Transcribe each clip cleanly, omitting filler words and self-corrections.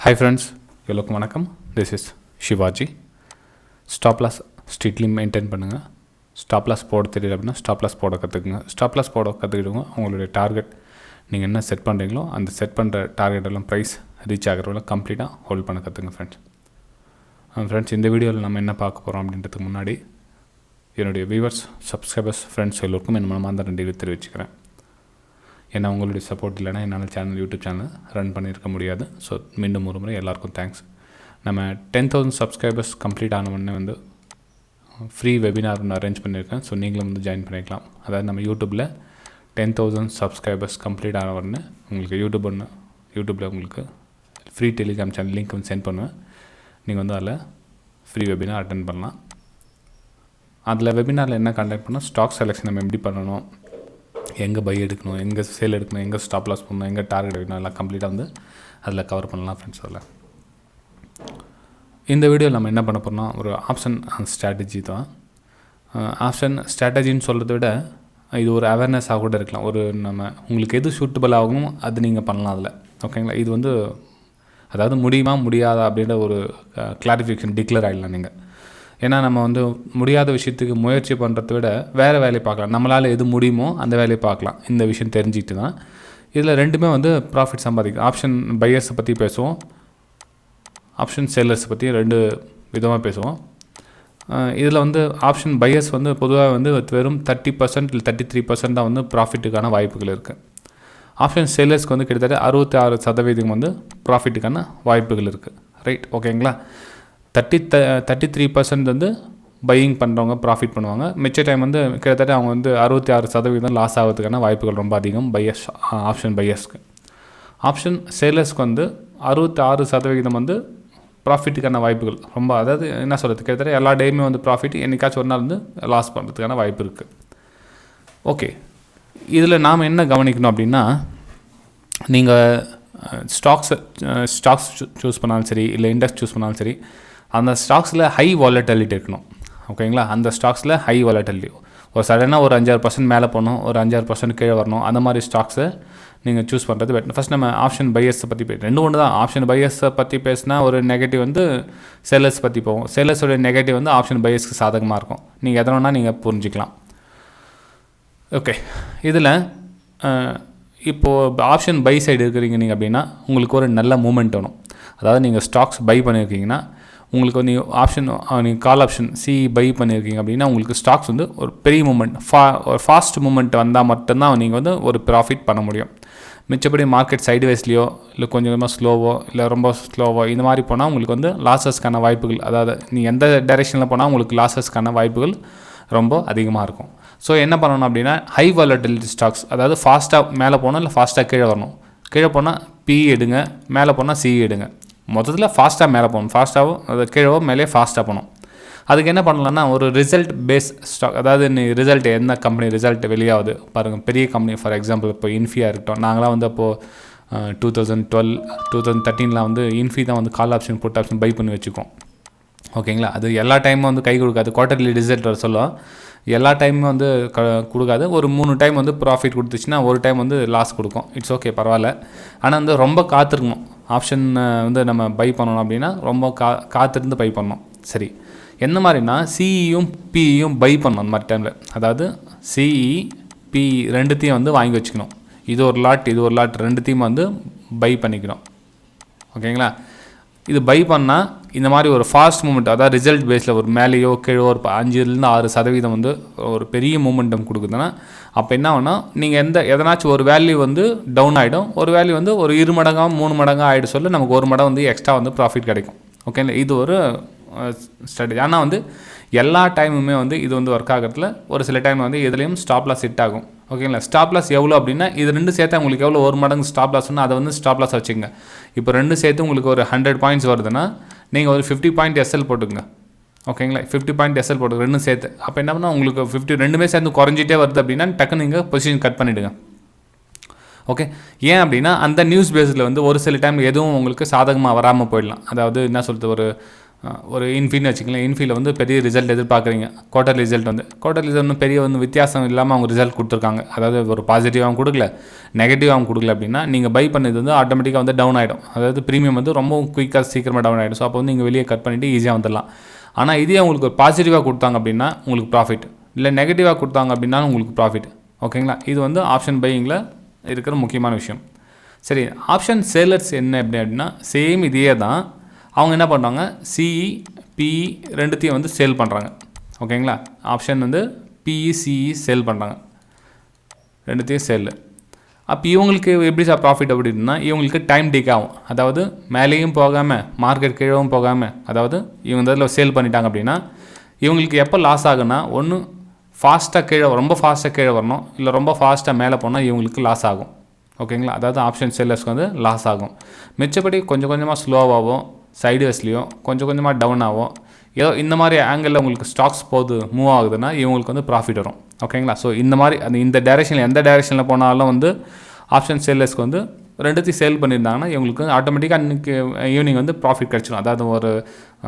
Hi friends, எல்லோருக்கும் வணக்கம். This is Shivaji. Stop loss strictly maintain பண்ணுங்க. Stop loss போட தெரியல அப்படின்னா stop loss போட கற்றுக்குங்க. Stop loss போட கற்றுக்கிடுங்க. உங்களுடைய டார்கெட் நீங்கள் என்ன செட் பண்ணுறீங்களோ அந்த செட் பண்ணுற டார்கெட் எல்லாம் ப்ரைஸ் ரீச் ஆகிறவங்கள கம்ப்ளீட்டாக ஹோல்ட் பண்ண கற்றுங்க ஃப்ரெண்ட்ஸ். ஃப்ரெண்ட்ஸ், இந்த வீடியோவில் நம்ம என்ன பார்க்க போகிறோம் அப்படின்றதுக்கு முன்னாடி என்னுடைய வியூவர்ஸ், சப்ஸ்கிரைபர்ஸ், ஃப்ரெண்ட்ஸ் எல்லோருக்கும் என் மனமார்ந்த நன்றியை தெரிவிச்சுக்கிறேன். ஏன்னா உங்களுடைய சப்போர்ட் இல்லைனா என்னால் யூடியூப் சேனல் ரன் பண்ணியிருக்க முடியாது. ஸோ மீண்டும் ஒரு முறை எல்லாருக்கும் தேங்க்ஸ். நம்ம 10,000 சப்ஸ்கிரைபர்ஸ் கம்ப்ளீட் ஆன உடனே வந்து ஃப்ரீ வெபினார் ஒன்று அரேஞ்ச் பண்ணியிருக்கேன். ஸோ நீங்களும் வந்து ஜாயின் பண்ணிக்கலாம். அதாவது நம்ம யூடியூப்பில் 10,000 சப்ஸ்கிரைபர்ஸ் கம்ப்ளீட் ஆன உடனே உங்களுக்கு யூடியூப்பில் உங்களுக்கு ஃப்ரீ டெலிகிராம் சேனல் லிங்க் வந்து சென்ட் பண்ணுவேன். நீங்கள் வந்து அதில் ஃப்ரீ வெபினார் அட்டென்ட் பண்ணலாம். அதில் வெபினாரில் என்ன கண்டக்ட் பண்ணால் ஸ்டாக் செலெக்ஷன் நம்ம எப்படி பண்ணணும், எங்கே பை எடுக்கணும், எங்கே சேல் எடுக்கணும், எங்கே ஸ்டாப் லாஸ் பண்ணணும், எங்கே டார்கெட் எடுக்கணும், எல்லாம் கம்ப்ளீட்டாக வந்து அதில் கவர் பண்ணலாம் ஃப்ரெண்ட்ஸ். அதில் இந்த வீடியோவில் நம்ம என்ன பண்ண போகிறோம்னா ஒரு ஆப்ஷன் ஸ்ட்ராட்டஜி தான். ஆப்ஷன் ஸ்ட்ராட்டஜின்னு சொல்கிறத விட இது ஒரு அவேர்னஸாக கூட இருக்கலாம். ஒரு நம்ம உங்களுக்கு எது சூட்டபிள் ஆகணும் அது நீங்கள் பண்ணலாம் அதில். ஓகேங்களா? இது வந்து அதாவது முடியுமா முடியாதா அப்படின்ற ஒரு கிளாரிஃபிகேஷன் டிக்ளேர் ஆகிடலாம் நீங்கள். ஏன்னா நம்ம வந்து முடியாத விஷயத்துக்கு முயற்சி பண்ணுறத விட வேறு வேலையை பார்க்கலாம். நம்மளால் எது முடியுமோ அந்த வேலையை பார்க்கலாம். இந்த விஷயம் தெரிஞ்சுக்கிட்டு தான் இதில் ரெண்டுமே வந்து ப்ராஃபிட் சம்பாதிக்கும். ஆப்ஷன் பையர்ஸை பற்றி பேசுவோம், ஆப்ஷன் சேலர்ஸை பற்றி ரெண்டு விதமாக பேசுவோம். இதில் வந்து ஆப்ஷன் பையர்ஸ் வந்து பொதுவாக வந்து வெறும் 30% இல்லை 33% தான் வந்து ப்ராஃபிட்டுக்கான வாய்ப்புகள் இருக்குது. ஆப்ஷன் சேலர்ஸ்க்கு வந்து கிட்டத்தட்ட 66% வந்து ப்ராஃபிட்டுக்கான வாய்ப்புகள் இருக்குது. ரைட், ஓகேங்களா? 33% வந்து பையிங் பண்ணுறவங்க ப்ராஃபிட் பண்ணுவாங்க. மிச்ச டைம் வந்து கிட்டத்தட்ட அவங்க வந்து 66% லாஸ் ஆகிறதுக்கான வாய்ப்புகள் ரொம்ப அதிகம் பையர்ஸ், ஆப்ஷன் பையர்ஸ்க்கு. ஆப்ஷன் சேலர்ஸ்க்கு வந்து 66% வந்து ப்ராஃபிட்டுக்கான வாய்ப்புகள் ரொம்ப, அதாவது என்ன சொல்கிறது, கிட்டத்தட்ட எல்லா டேயுமே வந்து ப்ராஃபிட், என்றைக்காச்சும் ஒரு நாள் வந்து லாஸ் பண்ணுறதுக்கான வாய்ப்பு இருக்குது. ஓகே, இதில் நாம் என்ன கவனிக்கணும் அப்படின்னா, நீங்கள் ஸ்டாக்ஸ் சூஸ் பண்ணாலும் சரி இல்லை இண்டெக்ஸ் சூஸ் பண்ணாலும் சரி, அந்த ஸ்டாக்ஸில் ஹை வாலட்டிலிட்டி இருக்கணும். ஓகேங்களா? அந்த ஸ்டாக்ஸில் ஹை வாலட்டிலிட்டி, ஒரு சடனாக ஒரு 5-6% மேலே போகணும், ஒரு 5-6% கீழே வரணும், அந்த மாதிரி ஸ்டாக்ஸை நீங்கள் சூஸ் பண்ணுறது பெட்டர். ஃபஸ்ட் நம்ம ஆப்ஷன் பையர்ஸை பற்றி ரெண்டு ஒன்று தான். ஆப்ஷன் பையர்ஸை பற்றி பேசினா ஒரு நெகட்டிவ் வந்து சேலர்ஸ் பற்றி போகும். சேலர்ஸோடைய நெகட்டிவ் வந்து ஆப்ஷன் பையர்ஸ்க்கு சாதகமாக இருக்கும். நீங்கள் எதை வேணால் நீங்கள் புரிஞ்சிக்கலாம். ஓகே, இதில் இப்போது ஆப்ஷன் பை சைடு இருக்கிறீங்க நீங்கள் அப்படின்னா உங்களுக்கு ஒரு நல்ல மூமெண்ட் வேணும். அதாவது நீங்கள் ஸ்டாக்ஸ் பை பண்ணியிருக்கீங்கன்னா உங்களுக்கு வந்து நீங்கள் கால் ஆப்ஷன் பை பண்ணியிருக்கீங்க அப்படின்னா உங்களுக்கு ஸ்டாக்ஸ் வந்து ஒரு பெரிய மூமெண்ட், ஒரு ஃபாஸ்ட் மூமெண்ட் வந்தால் மட்டும்தான் நீங்கள் வந்து ஒரு ப்ராஃபிட் பண்ண முடியும். மிச்சப்படி மார்க்கெட் சைடுவேஸ்லையோ இல்லை கொஞ்சமாக ஸ்லோவோ இல்லை ரொம்ப ஸ்லோவோ இந்த மாதிரி போனால் உங்களுக்கு வந்து லாஸஸ்க்கான வாய்ப்புகள், அதாவது நீ எந்த டைரெக்ஷனில் போனால் உங்களுக்கு லாஸஸ்க்கான வாய்ப்புகள் ரொம்ப அதிகமாக இருக்கும். ஸோ என்ன பண்ணணும் அப்படின்னா ஹை வாலட்டிலிட்டி ஸ்டாக்ஸ், அதாவது ஃபாஸ்ட்டாக மேலே போகணும் இல்லை ஃபாஸ்ட்டாக கீழே வரணும். கீழே போனால் பி எடுங்க, மேலே போனால் சி எடுங்க. மொத்தத்தில் ஃபாஸ்ட்டாக மேலே போகணும், ஃபாஸ்ட்டாகவும் அது கீழவோ மேலே ஃபாஸ்ட்டாக போகணும். அதுக்கு என்ன பண்ணலாம்னா ஒரு ரிசல்ட் பேஸ் ஸ்டாக், அதாவது நீ ரிசல்ட் எந்த கம்பெனி ரிசல்ட் வெளியாகுது பாருங்கள். பெரிய கம்பெனி, ஃபார் எக்ஸாம்பிள் இப்போ இன்ஃபியாக இருக்கட்டும். நாங்களாம் வந்து அப்போது 2013 வந்து இன்ஃபி தான் வந்து call option put option buy பண்ணி வச்சுக்கோம். ஓகேங்களா? அது எல்லா டைமும் வந்து கை கொடுக்காது. குவார்ட்டர்லி ரிசல்ட் வர சொல்லும், எல்லா டைமும் வந்து கொடுக்காது. ஒரு 3 டைம் வந்து ப்ராஃபிட் கொடுத்துச்சுன்னா ஒரு டைம் வந்து லாஸ் கொடுக்கும். இட்ஸ் ஓகே, பரவாயில்ல. ஆனால் வந்து ரொம்ப காத்திருக்கணும். ஆப்ஷன் வந்து நம்ம பை பண்ணணும் அப்படின்னா ரொம்ப காத்திருந்து பை பண்ணணும். சரி, எந்த மாதிரினா சிஇயும் பிஇயும் பை பண்ணணும் அந்த மாதிரி டைமில். அதாவது சிஇ பி ரெண்டுத்தையும் வந்து வாங்கி வச்சுக்கணும். இது ஒரு லாட் ரெண்டுத்தையும் வந்து பை பண்ணிக்கணும். ஓகேங்களா? இது பை பண்ணால் இந்த மாதிரி ஒரு ஃபாஸ்ட் மூமெண்ட், அதாவது ரிசல்ட் பேஸில் ஒரு மேலேயோ கீழோ ஒரு 5-6% வந்து ஒரு பெரிய மூமெண்டம் கொடுக்குதுன்னா அப்போ என்ன ஆகுனா நீங்கள் எதனாச்சும் ஒரு வேல்யூ வந்து டவுன் ஆகிடும், ஒரு வேல்யூ வந்து ஒரு 2 மடங்காக 3 மடங்காக ஆகிடும் சொல்ல நமக்கு 1 மடங்கு வந்து எக்ஸ்ட்ரா வந்து ப்ராஃபிட் கிடைக்கும். ஓகேங்களா? இது ஒரு ஸ்ட்ராட்டஜி. ஆனால் வந்து எல்லா டைமுமே வந்து இது வந்து ஒர்க் ஆகிறதுல ஒரு சில டைம் வந்து இதுலேயும் ஸ்டாப் லாஸ் ஹிட் ஆகும். ஓகேங்களா? ஸ்டாப் லாஸ் எவ்வளோ அப்படின்னா இது ரெண்டு சேர்த்து உங்களுக்கு எவ்வளோ 1 மடங்கு ஸ்டாப் லாஸ்னா அதை வந்து ஸ்டாப் லாஸ் வச்சுங்க. இப்போ ரெண்டு சேர்த்து உங்களுக்கு ஒரு 100 பாயிண்ட்ஸ் வருதுன்னா நீங்கள் ஒரு 50 பாயிண்ட் எஸ்எல் போட்டுங்க. ஓகேங்களா? 50 பாயிண்ட் எஸ்எல் போட்டுங்க ரெண்டும் சேர்த்து. அப்போ என்ன பண்ணால் உங்களுக்கு 50 ரெண்டுமே சேர்ந்து குறைஞ்சிட்டே வருது அப்படின்னா டக்குன்னு நீங்கள் பொசிஷன் கட் பண்ணிவிடுங்க. ஓகே, ஏன் அப்படின்னா அந்த நியூஸ் பேஸில் வந்து ஒரு சில டைம் எதுவும் உங்களுக்கு சாதகமாக வராமல் போயிடலாம். அதாவது என்ன சொல்கிறது, ஒரு ஒரு இன்ஃபின்னு வச்சுக்கலாம். இன்ஃபியில் வந்து பெரிய ரிசல்ட் எதிர்பார்க்குறீங்க. குவார்ட்டர் ரிசல்ட் ஒன்றும் பெரிய வித்தியாசம் இல்லாமல் அவங்க ரிசல்ட் கொடுத்துருக்காங்க. அதாவது ஒரு பாசிட்டிவாகவும் கொடுக்கல, நெகட்டிவாகவும் கொடுக்கல அப்படின்னா நீங்கள் பை பண்ணது வந்து ஆட்டோமேட்டிக்காக வந்து டவுன் ஆகிடும். அதாவது ப்ரீமியம் வந்து ரொம்ப குயிக்காக சீக்கிரமாக டவுன் ஆகிடும். ஸோ அப்போ வந்து நீங்கள் வெளியே கட் பண்ணிவிட்டு ஈஸியாக வந்துடலாம். ஆனால் இதே உங்களுக்கு ஒரு பாசிட்டிவாக கொடுத்தாங்க அப்படின்னா உங்களுக்கு ப்ராஃபிட், இல்லை நெகட்டிவாக கொடுத்தாங்க அப்படின்னா உங்களுக்கு ப்ராஃபிட். ஓகேங்களா? இது வந்து ஆப்ஷன் பையிங்கில் இருக்கிற முக்கியமான விஷயம். சரி, ஆப்ஷன் சேலர்ஸ் என்ன அப்படின்னா சேம் இதே தான். அவங்க என்ன பண்ணுறாங்க, சிஇ பிஇ ரெண்டுத்தையும் வந்து சேல் பண்ணுறாங்க. ஓகேங்களா? ஆப்ஷன் வந்து பிஇ சிஇ சேல் பண்ணுறாங்க, ரெண்டுத்தையும் சேல். அப்போ இவங்களுக்கு எப்படி சார் ப்ராஃபிட் அப்படின்னா, இவங்களுக்கு டைம் டேக் ஆகும். அதாவது மேலேயும் போகாமல் மார்க்கெட் கீழவும் போகாமல், அதாவது இவங்க இதில் சேல் பண்ணிட்டாங்க அப்படின்னா இவங்களுக்கு எப்போ லாஸ் ஆகுன்னா, ஒன்று ஃபாஸ்ட்டாக கீழே ரொம்ப ஃபாஸ்ட்டாக கீழே வரணும், இல்லை ரொம்ப ஃபாஸ்ட்டாக மேலே போனால் இவங்களுக்கு லாஸ் ஆகும். ஓகேங்களா? அதாவது ஆப்ஷன் செல்லர்ஸ்க்கு வந்து லாஸ் ஆகும். மிச்சப்படி கொஞ்சம் கொஞ்சமாக ஸ்லோவாகவும் சைடுவேஸ்லேயும் கொஞ்சம் கொஞ்சமாக டவுன் ஆகும். ஏதோ இந்த மாதிரி ஆங்கிளில் உங்களுக்கு ஸ்டாக்ஸ் போகுது மூவ் ஆகுதுன்னா இவங்களுக்கு வந்து ப்ராஃபிட் வரும். ஓகேங்களா? ஸோ இந்த மாதிரி இந்த டைரெக்ஷனில் எந்த டைரெக்ஷனில் போனாலும் வந்து ஆப்ஷன் செல்லர்ஸ்க்கு வந்து ரெண்டுத்தையும் சேல் பண்ணியிருந்தாங்கன்னா இவங்களுக்கு ஆட்டோமேட்டிக்காக அன்றைக்கி ஈவினிங் வந்து ப்ராஃபிட் கிடச்சிடும். அதாவது ஒரு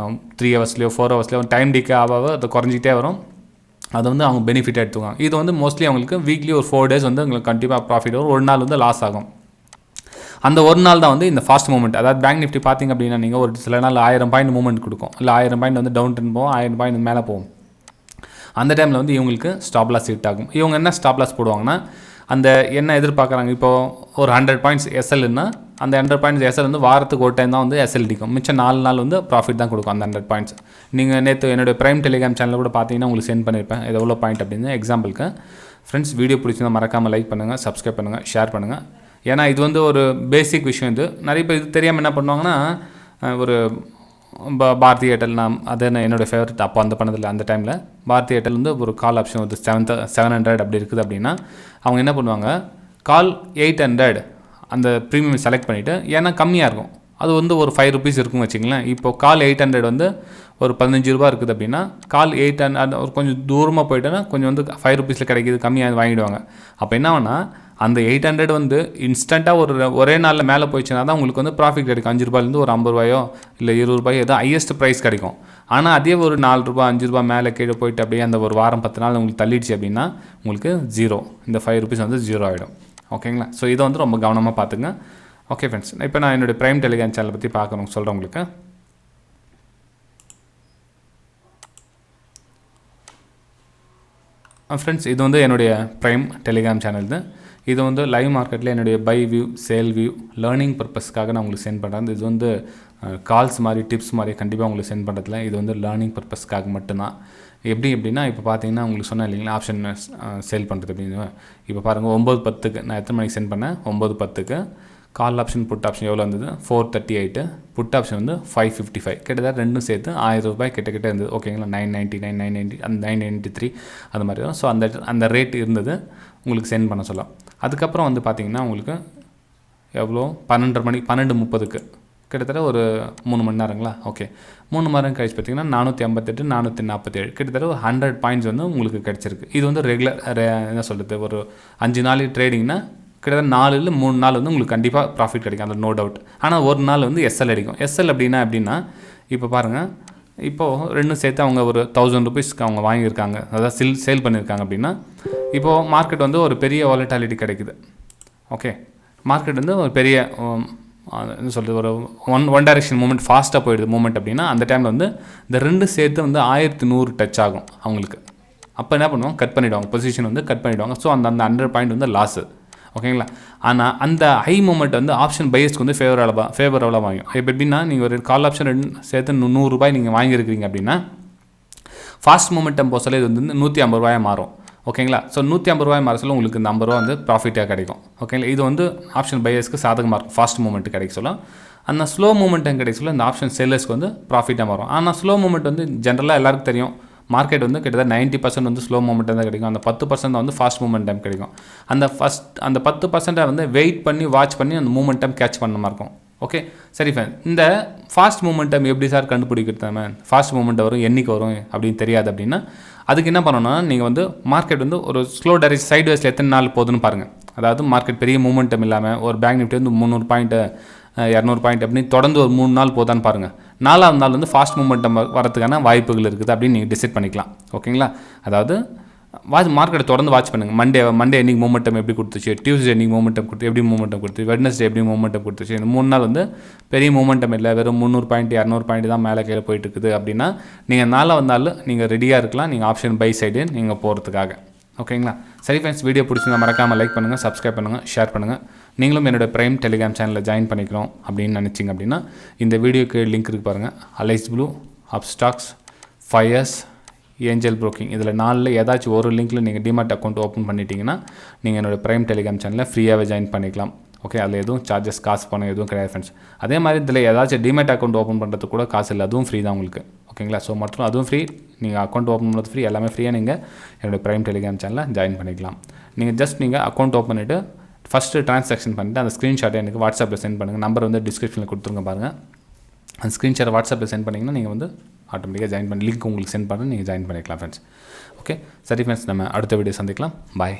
3 ஹவர்ஸ்லையோ 4 ஹவர்ஸ்லையோ டைம் டிக்கே ஆக அது குறைஞ்சிட்டே வரும். அதை வந்து அவங்க பெனிஃபிட் எடுத்துக்குவாங்க. இது வந்து மோஸ்ட்லி அவங்களுக்கு வீக்லி ஒரு 4 டேஸ் வந்து உங்களுக்கு கண்டிப்பாக ப்ராஃபிட் வரும். ஒரு நாள் வந்து லாஸ் ஆகும். அந்த ஒரு நாள் தான் வந்து இந்த ஃபாஸ்ட் மூவ்மெண்ட். அதாவது பேங்க் நிஃப்டி பார்த்திங்க அப்படின்னா நீங்கள் ஒரு சில நாள் 1000 பாயிண்ட் மூவ்மெண்ட் கொடுக்கும், இல்லை 1000 பாயிண்ட் வந்து டவுன் ட்ரெண்ட் போகும், 1000 பாயிண்ட் மேலே போகும். அந்த டைமில் வந்து இவங்களுக்கு ஸ்டாப் லாஸ் ஹிட் ஆகும். இவங்க என்ன ஸ்டாப் லாஸ் போடுவாங்கன்னா, அந்த என்ன எதிர்பார்க்குறாங்க, இப்போது ஒரு 100 பாயிண்ட்ஸ் எஸ்எல்னா அந்த 100 பாயிண்ட்ஸ் எஸ்எல் வந்து வாரத்துக்கு ஒரு டைம் தான் வந்து எஸ்எல் அடிக்கும். மிச்சம் 4 நாள் வந்து ப்ராஃபிட் தான் கொடுக்கும் அந்த 100 பாயிண்ட்ஸ். நீங்கள் நேற்று என்னுடைய ப்ரைம் டெலிகிராம் சேனலில் கூட பார்த்தீங்கன்னா உங்களுக்கு சென்ட் பண்ணியிருப்பேன் இது எவ்வளோ பாயிண்ட் அப்படின்னு எக்ஸாம்பிளுக்கு. ஃப்ரெண்ட்ஸ், வீடியோ பிடிச்சிருந்தா மறக்காமல் லைக் பண்ணுங்கள், சப்ஸ்கிரைப் பண்ணுங்கள், ஷேர் பண்ணுங்கள். ஏன்னா இது வந்து ஒரு பேசிக் விஷயம். இது நிறைய பேர் இது தெரியாமல் என்ன பண்ணுவாங்கன்னா, ஒரு பாரதி ஏர்டெல் நான் அது என்னோடய ஃபேவரட் அப்போ அந்த பண்ணதில்லை. அந்த டைமில் பாரதி ஏர்டெல் வந்து ஒரு கால் ஆப்ஷன் வந்து 700 அப்படி இருக்குது அப்படின்னா அவங்க என்ன பண்ணுவாங்க, கால் 800 அந்த ப்ரீமியம் செலக்ட் பண்ணிவிட்டு, ஏன்னா கம்மியாக இருக்கும், அது வந்து ஒரு 5 ருபீஸ் இருக்குன்னு வச்சிங்களேன். இப்போது கால் 800 வந்து ஒரு 15 ரூபா இருக்குது அப்படின்னா கால் 800 ஒரு கொஞ்சம் தூரமாக போயிட்டோன்னா கொஞ்சம் வந்து 5 ருபீஸில் கிடைக்கிது, கம்மியாக வாங்கிடுவாங்க. அப்போ என்ன ஆகுனா அந்த 800 வந்து இன்ஸ்டண்ட்டாக ஒரே நாளில் மேலே போயிடுச்சுன்னா தான் உங்களுக்கு வந்து ப்ராஃபிட் கிடைக்கும். 5 ரூபாயிலேருந்து ஒரு 50 ரூபாயோ இல்லை 20 ரூபாயோ ஏதோ ஹையஸ்ட் ப்ரைஸ் கிடைக்கும். ஆனால் அதே ஒரு 4 ரூபா 5 ரூபா மேலே கீழே போயிட்டு அப்படியே அந்த ஒரு வாரம் 10 நாள் உங்களுக்கு தள்ளிடுச்சு அப்படின்னா உங்களுக்கு ஜீரோ, இந்த 5 ருபீஸ் வந்து ஜீரோ ஆகிடும். ஓகேங்களா? ஸோ இதை வந்து ரொம்ப கவனமாக பார்த்துங்க. ஓகே ஃப்ரெண்ட்ஸ், இப்போ நான் என்னுடைய ப்ரைம் டெலிகிராம் சேனலை பற்றி பார்க்கணும் சொல்கிறேன் உங்களுக்கு. ஃப்ரெண்ட்ஸ், இது வந்து என்னுடைய ப்ரைம் டெலிகிராம் சேனல் தான். இது வந்து லைவ் மார்க்கெட்டில் என்னுடைய buy view sell view learning பர்பஸ்க்காக நான் உங்களுக்கு சென்ட் பண்ணுறேன். இது வந்து கால்ஸ் மாதிரி டிப்ஸ் மாதிரி கண்டிப்பாக உங்களுக்கு சென்ட் பண்ணுறதுல இது வந்து லேர்னிங் பர்பஸ்க்காக மட்டும்தான். எப்படின்னா இப்போ பார்த்தீங்கன்னா உங்களுக்கு சொன்னேன் இல்லைங்களா ஆப்ஷன் சேல் பண்ணுறது அப்படின்னு. இப்போ பாருங்கள் 9:10க்கு நான் எத்தனை மணிக்கு சென்ட் பண்ணேன், 9:10க்கு கால் ஆப்ஷன் புட் ஆப்ஷன் எவ்வளோ இருந்தது 438, புட் ஆப்ஷன் வந்து 555, கிட்டத்தட்ட ரெண்டும் சேர்த்து 1000 ரூபாய் கிட்ட இருந்தது. ஓகேங்களா? 999 990 அந்த 993 அது மாதிரி தான். ஸோ அந்த ரேட் இருந்தது உங்களுக்கு சென்ட் பண்ண சொல்லலாம். அதுக்கப்புறம் வந்து பார்த்திங்கன்னா உங்களுக்கு எவ்வளோ 12:30க்கு கிட்டத்தட்ட ஒரு 3 மணி நேரங்களா. ஓகே, 3 மணி நேரம் கழிச்சு பார்த்திங்கன்னா 458 447 கிட்டத்தட்ட ஒரு 100 பாயிண்ட்ஸ் வந்து உங்களுக்கு கிடச்சிருக்கு. இது வந்து ரெகுலர் என்ன சொல்கிறது, ஒரு 5 நாள் ட்ரேடிங்னா கிட்டத்தட்ட 4 இல்லை 3 நாள் வந்து உங்களுக்கு கண்டிப்பாக ப்ராஃபிட் கிடைக்கும், அதில் நோ டவுட். ஆனால் ஒரு நாள் வந்து எஸ்எல் அடிக்கும். எஸ்எல் அப்படின்னா இப்போ பாருங்கள், இப்போது ரெண்டும் சேர்த்து அவங்க ஒரு 1000 ருபீஸ்க்கு அவங்க வாங்கியிருக்காங்க, அதாவது சேல் பண்ணியிருக்காங்க அப்படின்னா இப்போது மார்க்கெட் வந்து ஒரு பெரிய வாலட்டாலிட்டி கிடைக்குது. ஓகே, மார்க்கெட் வந்து ஒரு பெரிய என்ன சொல்கிறது, ஒரு ஒன் டைரெக்ஷன் மூமெண்ட் ஃபாஸ்ட்டாக போயிடுது மூமெண்ட் அப்படின்னா அந்த டைமில் வந்து இந்த ரெண்டும் சேர்த்து வந்து 1100 டச் ஆகும் அவங்களுக்கு. அப்போ என்ன பண்ணுவாங்க, கட் பண்ணிவிடுவாங்க, பொசிஷன் வந்து கட் பண்ணிவிடுவாங்க. ஸோ அந்த 100 பாயிண்ட் வந்து லாஸு. ஓகேங்களா? ஆனால் அந்த ஹை மூமெண்ட் வந்து ஆப்ஷன் பையர்ஸ்க்கு வந்து ஃபேவரபுளாக வாங்கும். இப்போ எப்படின்னா நீங்கள் ஒரு கால் ஆப்ஷன் சேர்த்து 100 ரூபாய் நீங்கள் வாங்கியிருக்கிறீங்க அப்படின்னா ஃபாஸ்ட் மூமெண்டம் போக சொல்ல இது வந்து 150 ரூபாயாக மாறும். ஓகேங்களா? ஸோ 150 ரூபாய் மாற சொல்ல உங்களுக்கு இந்த 50 ரூபா வந்து ப்ராஃபிட்டாக கிடைக்கும். ஓகேங்களா? இது வந்து ஆப்ஷன் பையர்ஸ்க்கு சாதகமாக இருக்கும். ஃபாஸ்ட் மூமெண்ட் கிடைக்க சொல்ல அந்த ஸ்லோ மூமெண்ட்டும் கிடைக்க சொல்ல இந்த ஆப்ஷன் செல்லர்ஸ்க்கு வந்து ப்ராஃபிட்டாக மாறும். ஆனால் ஸ்லோ மூமெண்ட் வந்து ஜென்ரலாக எல்லாருக்கும் தெரியும், மார்க்கெட் வந்து கிட்டத்தட்ட 90% வந்து ஸ்லோ மூமெண்ட்டாக தான் கிடைக்கும். அந்த 10% தான் வந்து ஃபாஸ்ட் மூமெண்டம் கிடைக்கும். அந்த 10% வந்து வெயிட் பண்ணி வாட்ச் பண்ணி அந்த மூமெண்டம் கேட்ச் பண்ண மாதிரி இருக்கும். ஓகே, சரி ஃபேன். இந்த ஃபாஸ்ட் மூமெண்டம் எப்படி சார் கண்டுபிடிக்கிறது? மேன் ஃபாஸ்ட் மூமெண்ட் வரும் என்னைக்கு வரும் அப்படின்னு தெரியாது அப்படின்னா அதுக்கு என்ன பண்ணணும்னா நீங்கள் வந்து மார்க்கெட் வந்து ஒரு ஸ்லோ டைரக்ஷன் சைடு வேஸில் எத்தனை நாள் போகுதுன்னு பாருங்கள். அதாவது மார்க்கெட் பெரிய மூமெண்டம் இல்லாமல் ஒரு பேங்க் நிஃப்டி வந்து 300 பாயிண்ட்டு 200 பாயிண்ட் அப்படின்னு தொடர்ந்து ஒரு 3 நாள் போதான்னு பாருங்கள். 4வது நாள் வந்து ஃபாஸ்ட் மூமெண்டம் வரதுக்கான வாய்ப்புகள் இருக்குது அப்படின்னு நீங்கள் டிசைட் பண்ணிக்கலாம். ஓகேங்களா? அதாவது மார்க்கெட்டை தொடர்ந்து வாட்ச் பண்ணுங்கள். மண்டே என்னைக்கு மூமெண்டம் எப்படி கொடுத்துச்சு, டியூஸ்டே என்னைக்கு மூமெண்டம் கொடுத்து எப்படி மூமெண்டம் கொடுத்து, வெட்னஸ்டே எப்படி மூமெண்டம் கொடுத்துச்சு. இந்த 3 நாள் வந்து பெரிய மூமெண்டம் இல்லை, வெறும் 300 பாயிண்ட் 200 பாயிண்ட் தான் மேலே கீழே போயிட்டு இருக்குது அப்படின்னா நீங்கள் 4வது நாள் நீங்கள் ரெடியாக இருக்கலாம், நீங்கள் ஆப்ஷன் பை சைடு நீங்கள் போகிறதுக்காக. ஓகேங்களா? சரி ஃப்ரெண்ட்ஸ், வீடியோ பிடிச்சிருந்தா மறக்காமல் லைக் பண்ணுங்கள், சப்ஸ்கிரைப் பண்ணுங்கள், ஷேர் பண்ணுங்கள். நீங்களும் என்னோடய ப்ரைம் டெலிகிராம் சேனலில் ஜாயின் பண்ணிக்கிறோம் அப்படின்னு நினச்சிங்க அப்படின்னா இந்த வீடியோக்கு லிங்க் இருக்குது பாருங்கள். Alice Blue, Upstox, Fyers, Angel Broking, இதில் 4ல் ஏதாச்சும் ஒரு லிங்க்கில் நீங்கள் டிமாட் அக்கௌண்ட் ஓப்பன் பண்ணிட்டீங்கன்னா நீங்கள் என்னோடய ப்ரைம் டெலிகிராம் சேனலில் ஃப்ரீயாகவே ஜாயின் பண்ணிக்கலாம். ஓகே, அதில் எதுவும் சார்ஜஸ் காசு பணம் எதுவும் கிடையாது ஃப்ரெண்ட்ஸ். அதே மாதிரி இதில் ஏதாச்சும் டிமாட் அக்கௌண்ட் ஓப்பன் பண்ணுறதுக்கு கூட காசு இல்லை, அதுவும் ஃப்ரீ தான் உங்களுக்கு. ஓகேங்களா? ஸோ மற்றும் அதுவும் ஃப்ரீ, நீங்கள் அக்கௌண்ட் ஓப்பன் பண்ணுறது ஃப்ரீ, எல்லாமே ஃப்ரீயாக நீங்கள் என்னோடய ப்ரைம் டெலிகிராம் சேனலில் ஜாயின் பண்ணிக்கலாம். நீங்கள் அக்கௌண்ட் ஓப்பன் பண்ணிவிட்டு ஃபஸ்ட்டு ட்ரான்சாக்ஷன் பண்ணிவிட்டு அந்த ஸ்க்ரீன்ஷாட்டை எனக்கு வாட்ஸ்அப்பில் சென்ட் பண்ணுங்கள். நம்பர் வந்து டிஸ்கிரிப்ஷனில் கொடுத்துருங்க பாருங்கள். அந்த ஸ்க்ரீன்ஷாட்டை வாட்ஸ்அப்பில் சென்ட் பண்ணிங்கன்னா நீங்கள் வந்து ஆட்டோமேட்டிக்காக ஜாயின் பண்ணி லிங்க் உங்களுக்கு சென்ட் பண்ணி நீங்கள் ஜாயின் பண்ணிக்கலாம் ஃப்ரெண்ட்ஸ். ஓகே, சரி ஃப்ரெண்ட்ஸ், நம்ம அடுத்த வீடியோ சந்திக்கலாம். பாய்.